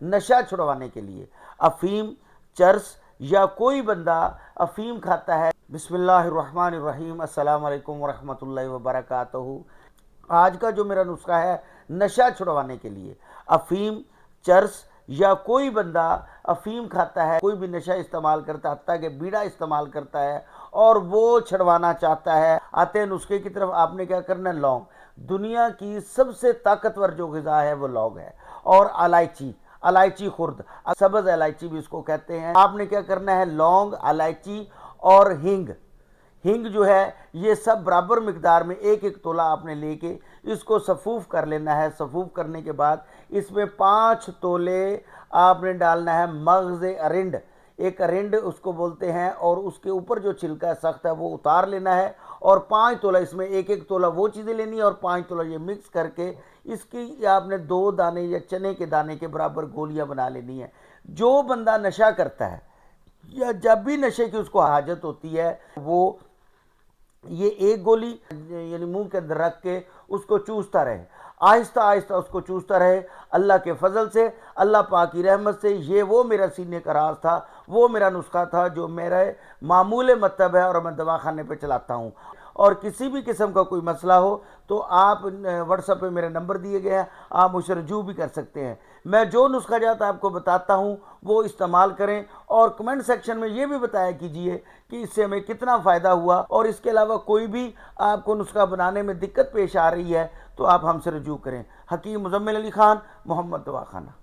नशा छुड़वाने के लिए अफीम, चरस या कोई बंदा अफीम खाता है। बिस्मिल्लाहिर्रहमानिर्रहीम, अस्सलाम वालेकुम वरहमतुल्लाहि वबरकातुहू। आज का जो मेरा नुस्खा है नशा छुड़वाने के लिए, अफीम, चरस या कोई बंदा अफीम खाता है, कोई भी नशा इस्तेमाल करता है, हत्ता कि बीड़ा इस्तेमाल करता है और वो छुड़वाना चाहता है, आते हैं नुस्खे की तरफ। आपने क्या करना है, लौंग, दुनिया की सबसे ताकतवर जो ग़िज़ा है वो लौंग है, और इलायची, इलायची खुर्द, सब्ज़ इलायची भी इसको कहते हैं। आपने क्या करना है, लौंग, इलायची और हींग, हींग जो है ये सब बराबर मिकदार में एक एक तोला आपने लेके इसको सफूफ कर लेना है। सफूफ करने के बाद इसमें 5 तोले आपने डालना है मगज़ अरिंड, एक अरिंड उसको बोलते हैं, और उसके ऊपर जो छिलका सख्त है वो उतार लेना है। और 5 तोला इसमें एक एक तोला वो चीज़ें लेनी है और 5 तोला ये मिक्स करके इसकी आपने 2 दाने या चने के दाने के बराबर गोलियां बना लेनी है। जो बंदा नशा करता है या जब भी नशे की उसको हाजत होती है, वो ये एक गोली यानी मुंह के अंदर रख के उसको चूसता रहे, आहिस्ता आहिस्ता उसको चूसता रहे। अल्लाह के फजल से, अल्लाह पाक की रहमत से, ये वो मेरा सीने का राज था, वो मेरा नुस्खा था जो मेरे मामूल मतलब है और मैं दवाखाने पे चलाता हूँ। और किसी भी किस्म का कोई मसला हो तो आप व्हाट्सएप पे मेरे नंबर दिए गए हैं, आप मुझसे रजू भी कर सकते हैं। मैं जो नुस्खा जात आपको बताता हूँ वो इस्तेमाल करें, और कमेंट सेक्शन में ये भी बताया कीजिए कि इससे हमें कितना फ़ायदा हुआ। और इसके अलावा कोई भी आपको नुस्खा बनाने में दिक्कत पेश आ रही है तो आप हमसे रजू करें। हकीम मुजम्मिल अली खान, मोहम्मद दवाखाना।